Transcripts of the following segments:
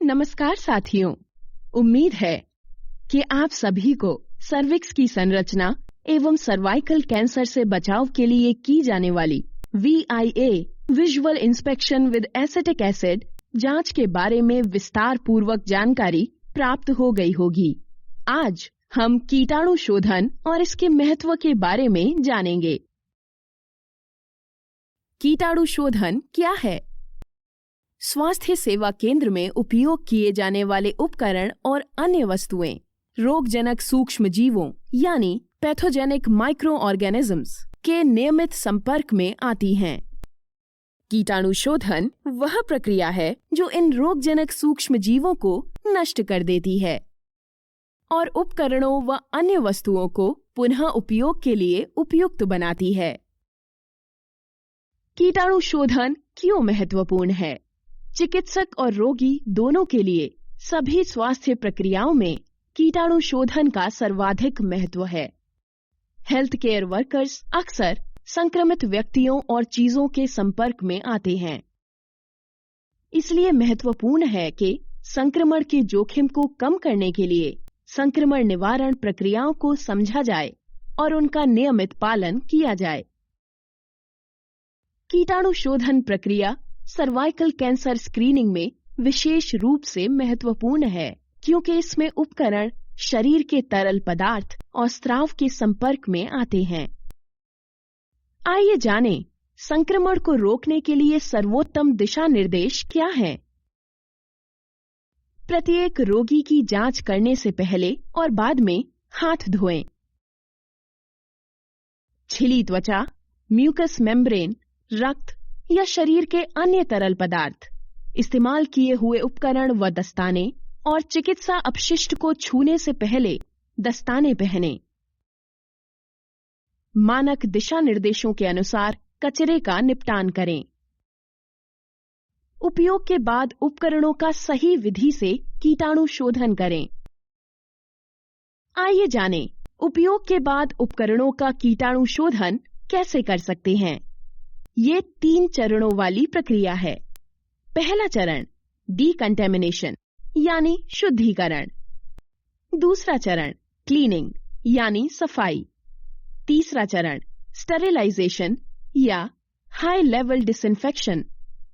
नमस्कार साथियों, उम्मीद है कि आप सभी को सर्विक्स की संरचना एवं सर्वाइकल कैंसर से बचाव के लिए की जाने वाली VIA visual inspection with acetic acid जांच के बारे में विस्तार पूर्वक जानकारी प्राप्त हो गई होगी। आज हम कीटाणु शोधन और इसके महत्व के बारे में जानेंगे। कीटाणु शोधन क्या है? स्वास्थ्य सेवा केंद्र में उपयोग किए जाने वाले उपकरण और अन्य वस्तुएं रोगजनक सूक्ष्म जीवों यानी पैथोजेनिक माइक्रो ऑर्गेनिजम्स के नियमित संपर्क में आती हैं। कीटाणु शोधन वह प्रक्रिया है जो इन रोगजनक सूक्ष्म जीवों को नष्ट कर देती है और उपकरणों व अन्य वस्तुओं को पुनः उपयोग के लिए उपयुक्त बनाती है। कीटाणु शोधन क्यों महत्वपूर्ण है? चिकित्सक और रोगी दोनों के लिए सभी स्वास्थ्य प्रक्रियाओं में कीटाणु शोधन का सर्वाधिक महत्व है। हेल्थ केयर वर्कर्स अक्सर संक्रमित व्यक्तियों और चीजों के संपर्क में आते हैं। इसलिए महत्वपूर्ण है कि संक्रमण के जोखिम को कम करने के लिए संक्रमण निवारण प्रक्रियाओं को समझा जाए और उनका नियमित पालन किया जाए। कीटाणु शोधन प्रक्रिया सर्वाइकल कैंसर स्क्रीनिंग में विशेष रूप से महत्वपूर्ण है क्योंकि इसमें उपकरण शरीर के तरल पदार्थ और स्राव के संपर्क में आते हैं। आइए जानें, संक्रमण को रोकने के लिए सर्वोत्तम दिशा निर्देश क्या हैं? प्रत्येक रोगी की जांच करने से पहले और बाद में हाथ धोएं। छिली त्वचा, म्यूकस मेम्ब्रेन, रक्त या शरीर के अन्य तरल पदार्थ, इस्तेमाल किए हुए उपकरण व दस्ताने और चिकित्सा अपशिष्ट को छूने से पहले दस्ताने पहनें। मानक दिशा निर्देशों के अनुसार कचरे का निपटान करें। उपयोग के बाद उपकरणों का सही विधि से कीटाणु शोधन करें। आइए जानें, उपयोग के बाद उपकरणों का कीटाणु शोधन कैसे कर सकते हैं। ये 3 चरणों वाली प्रक्रिया है। पहला चरण डीकंटेमिनेशन यानी शुद्धिकरण। दूसरा चरण क्लीनिंग यानी सफाई। तीसरा चरण स्टेरिलाइजेशन या हाई लेवल डिसइंफेक्शन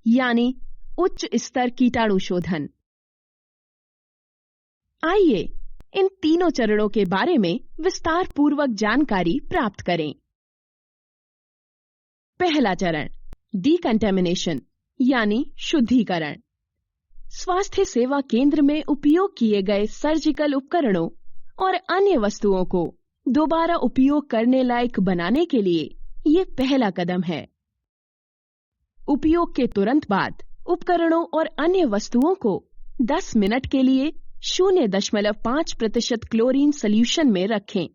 यानी उच्च स्तर कीटाणु शोधन। आइए इन तीनों चरणों के बारे में विस्तार पूर्वक जानकारी प्राप्त करें। पहला चरण डीकंटेमिनेशन यानी शुद्धिकरण। स्वास्थ्य सेवा केंद्र में उपयोग किए गए सर्जिकल उपकरणों और अन्य वस्तुओं को दोबारा उपयोग करने लायक बनाने के लिए ये पहला कदम है। उपयोग के तुरंत बाद उपकरणों और अन्य वस्तुओं को 10 मिनट के लिए 0.5% क्लोरीन सॉल्यूशन में रखें।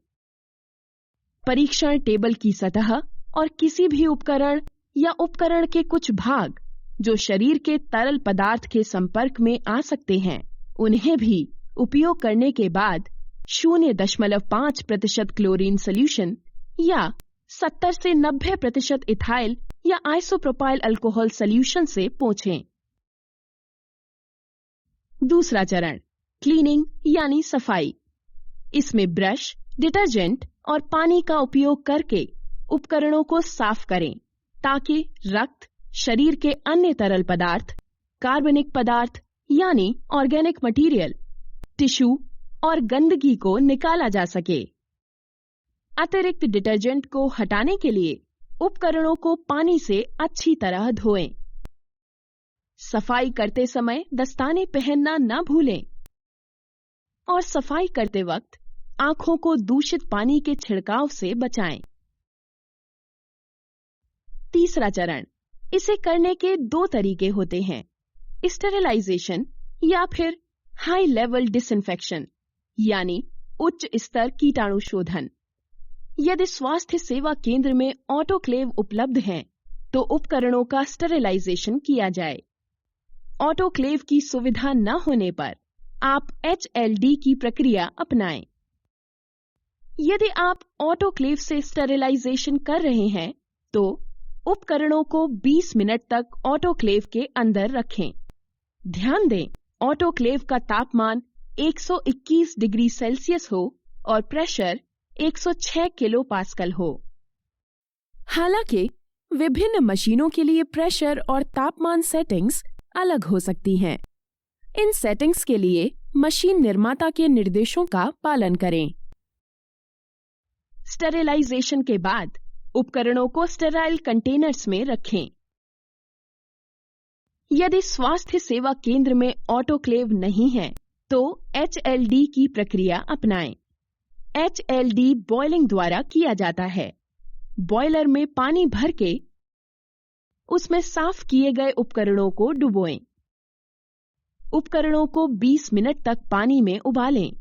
परीक्षण टेबल की सतह और किसी भी उपकरण या उपकरण के कुछ भाग जो शरीर के तरल पदार्थ के संपर्क में आ सकते हैं, उन्हें भी उपयोग करने के बाद 0.5% क्लोरीन सॉल्यूशन या 70 से 90% इथाइल या आइसोप्रोपाइल अल्कोहल सॉल्यूशन से पोंछें। दूसरा चरण क्लीनिंग यानी सफाई। इसमें ब्रश, डिटर्जेंट और पानी का उपयोग करके उपकरणों को साफ करें ताकि रक्त, शरीर के अन्य तरल पदार्थ, कार्बनिक पदार्थ यानी ऑर्गेनिक मटेरियल, टिश्यू और गंदगी को निकाला जा सके। अतिरिक्त डिटर्जेंट को हटाने के लिए उपकरणों को पानी से अच्छी तरह धोएं। सफाई करते समय दस्ताने पहनना न भूलें और सफाई करते वक्त आंखों को दूषित पानी के छिड़काव से बचाएं। तीसरा चरण, इसे करने के 2 तरीके होते हैं, स्टेरिलाइजेशन या फिर हाई लेवल डिसइंफेक्शन यानी उच्च स्तर कीटाणु शोधन। यदि स्वास्थ्य सेवा केंद्र में ऑटोक्लेव उपलब्ध हैं, तो उपकरणों का स्टेरिलाइजेशन किया जाए। ऑटोक्लेव की सुविधा न होने पर आप HLD की प्रक्रिया अपनाएं। यदि आप ऑटोक्लेव से स्टेरिलाइजेशन कर रहे हैं, तो उपकरणों को 20 मिनट तक ऑटोक्लेव के अंदर रखें। ध्यान दें, ऑटोक्लेव का तापमान 121 डिग्री सेल्सियस हो और प्रेशर 106 किलो पास्कल हो। हालांकि विभिन्न मशीनों के लिए प्रेशर और तापमान सेटिंग्स अलग हो सकती हैं। इन सेटिंग्स के लिए मशीन निर्माता के निर्देशों का पालन करें। स्टेरिलाइजेशन के बाद उपकरणों को स्टेराइल कंटेनर्स में रखें। यदि स्वास्थ्य सेवा केंद्र में ऑटोक्लेव नहीं है तो HLD की प्रक्रिया अपनाएं। HLD बॉयलिंग द्वारा किया जाता है। बॉयलर में पानी भर के उसमें साफ किए गए उपकरणों को डुबोएं। उपकरणों को 20 मिनट तक पानी में उबालें।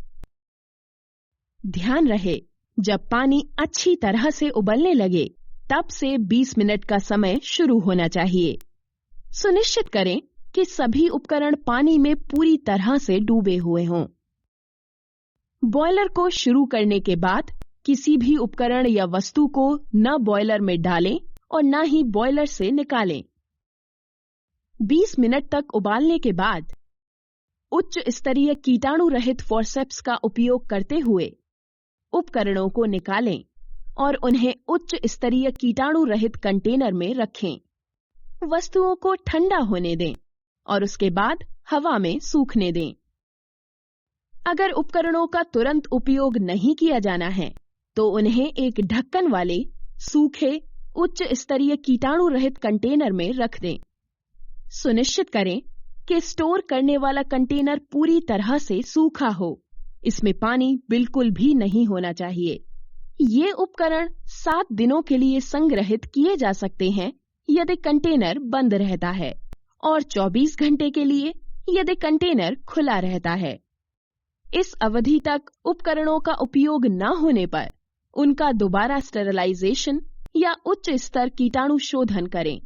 ध्यान रहे, जब पानी अच्छी तरह से उबलने लगे तब से 20 मिनट का समय शुरू होना चाहिए। सुनिश्चित करें कि सभी उपकरण पानी में पूरी तरह से डूबे हुए हों। बॉयलर को शुरू करने के बाद किसी भी उपकरण या वस्तु को न बॉयलर में डालें और न ही बॉयलर से निकालें। 20 मिनट तक उबालने के बाद उच्च स्तरीय कीटाणु रहित फोर्सेप्स का उपयोग करते हुए उपकरणों को निकालें और उन्हें उच्च स्तरीय कीटाणु रहित कंटेनर में रखें। वस्तुओं को ठंडा होने दें और उसके बाद हवा में सूखने दें। अगर उपकरणों का तुरंत उपयोग नहीं किया जाना है तो उन्हें एक ढक्कन वाले सूखे उच्च स्तरीय कीटाणु रहित कंटेनर में रख दें। सुनिश्चित करें कि स्टोर करने वाला कंटेनर पूरी तरह से सूखा हो। इसमें पानी बिल्कुल भी नहीं होना चाहिए। ये उपकरण 7 दिनों के लिए संग्रहित किए जा सकते हैं यदि कंटेनर बंद रहता है और 24 घंटे के लिए यदि कंटेनर खुला रहता है। इस अवधि तक उपकरणों का उपयोग न होने पर उनका दोबारा स्टेरिलाइजेशन या उच्च स्तर कीटाणु शोधन करें।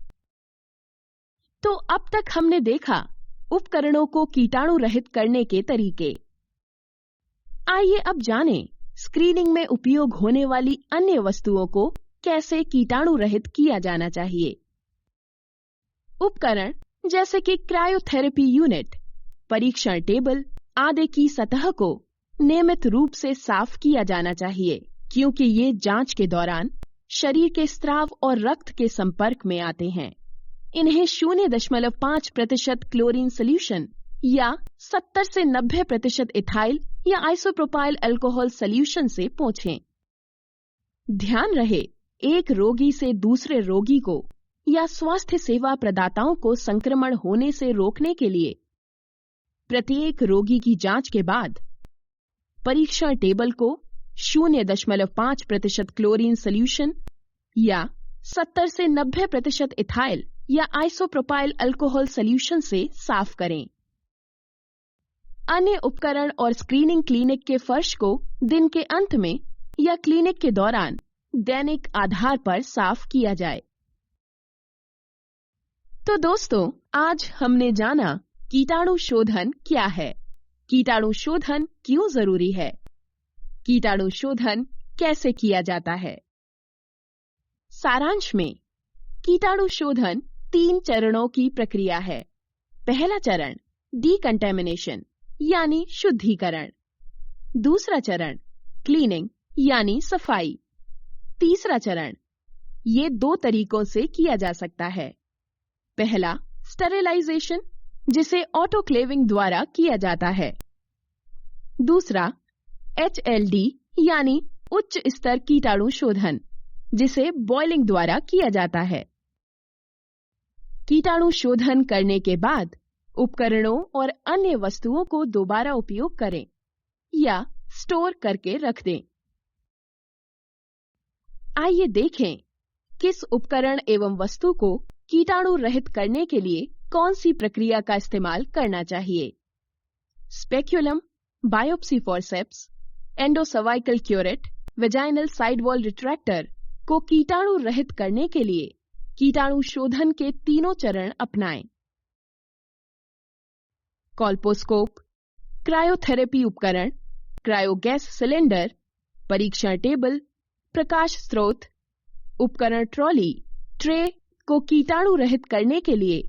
तो अब तक हमने देखा उपकरणों को कीटाणु रहित करने के तरीके। आइए अब जानें स्क्रीनिंग में उपयोग होने वाली अन्य वस्तुओं को कैसे कीटाणु रहित किया जाना चाहिए। उपकरण जैसे कि क्रायोथेरेपी यूनिट, परीक्षण टेबल आदि की सतह को नियमित रूप से साफ किया जाना चाहिए, क्योंकि ये जांच के दौरान शरीर के स्राव और रक्त के संपर्क में आते हैं। इन्हें 0.5% क्लोरीन सॉल्यूशन या 70 से 90% इथाइल या आइसोप्रोपाइल अल्कोहल सॉल्यूशन से पोंछें। ध्यान रहे, एक रोगी से दूसरे रोगी को या स्वास्थ्य सेवा प्रदाताओं को संक्रमण होने से रोकने के लिए प्रत्येक रोगी की जांच के बाद परीक्षण टेबल को 0.5% क्लोरीन सॉल्यूशन या 70 से 90% इथाइल या आइसोप्रोपाइल अल्कोहल सॉल्यूशन से साफ करें। अन्य उपकरण और स्क्रीनिंग क्लिनिक के फर्श को दिन के अंत में या क्लिनिक के दौरान दैनिक आधार पर साफ किया जाए। तो दोस्तों, आज हमने जाना कीटाणु शोधन क्या है, कीटाणु शोधन क्यों जरूरी है, कीटाणु शोधन कैसे किया जाता है। सारांश में कीटाणु शोधन 3 चरणों की प्रक्रिया है। पहला चरण डीकंटेमिनेशन यानी शुद्धिकरण, दूसरा चरण क्लीनिंग यानी सफाई, तीसरा चरण ये 2 तरीकों से किया जा सकता है। पहला स्टेरिलाइजेशन, जिसे ऑटोक्लेविंग द्वारा किया जाता है। दूसरा HLD यानी उच्च स्तर कीटाणु शोधन, जिसे बॉयलिंग द्वारा किया जाता है। कीटाणु शोधन करने के बाद उपकरणों और अन्य वस्तुओं को दोबारा उपयोग करें या स्टोर करके रख दें। आइए देखें किस उपकरण एवं वस्तु को कीटाणु रहित करने के लिए कौन सी प्रक्रिया का इस्तेमाल करना चाहिए। Speculum, biopsy forceps, endocervical curette, vaginal side wall retractor को कीटाणु रहित करने के लिए कीटाणु शोधन के 3 चरण अपनाएं। कॉल्पोस्कोप, क्रायोथेरेपी उपकरण, क्रायोगैस सिलेंडर, परीक्षण टेबल, प्रकाश स्रोत, उपकरण ट्रॉली, ट्रे को कीटाणु रहित करने के लिए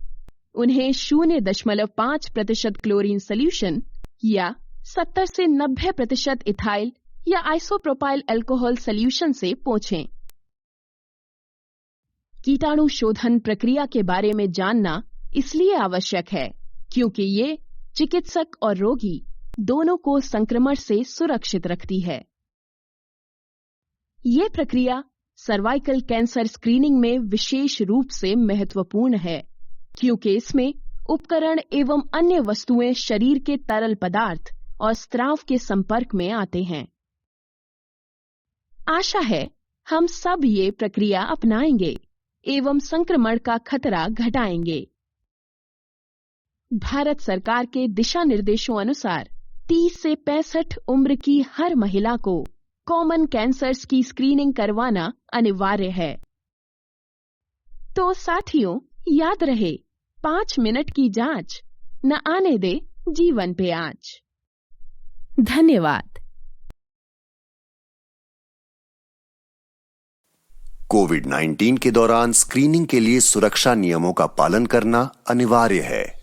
उन्हें 0.5% क्लोरीन सॉल्यूशन या 70 से 90% इथाइल या आइसोप्रोपाइल अल्कोहल सॉल्यूशन से पोंछें। कीटाणु शोधन प्रक्रिया के बारे में जानना इसलिए आवश्यक है क्योंकि ये चिकित्सक और रोगी दोनों को संक्रमण से सुरक्षित रखती है। ये प्रक्रिया सर्वाइकल कैंसर स्क्रीनिंग में विशेष रूप से महत्वपूर्ण है क्योंकि इसमें उपकरण एवं अन्य वस्तुएं शरीर के तरल पदार्थ और स्राव के संपर्क में आते हैं। आशा है हम सब ये प्रक्रिया अपनाएंगे एवं संक्रमण का खतरा घटाएंगे। भारत सरकार के दिशा निर्देशों अनुसार 30 से 65 उम्र की हर महिला को कॉमन कैंसर्स की स्क्रीनिंग करवाना अनिवार्य है। तो साथियों, याद रहे, 5 मिनट की जांच न आने दे जीवन पे आंच। धन्यवाद। कोविड-19 के दौरान स्क्रीनिंग के लिए सुरक्षा नियमों का पालन करना अनिवार्य है।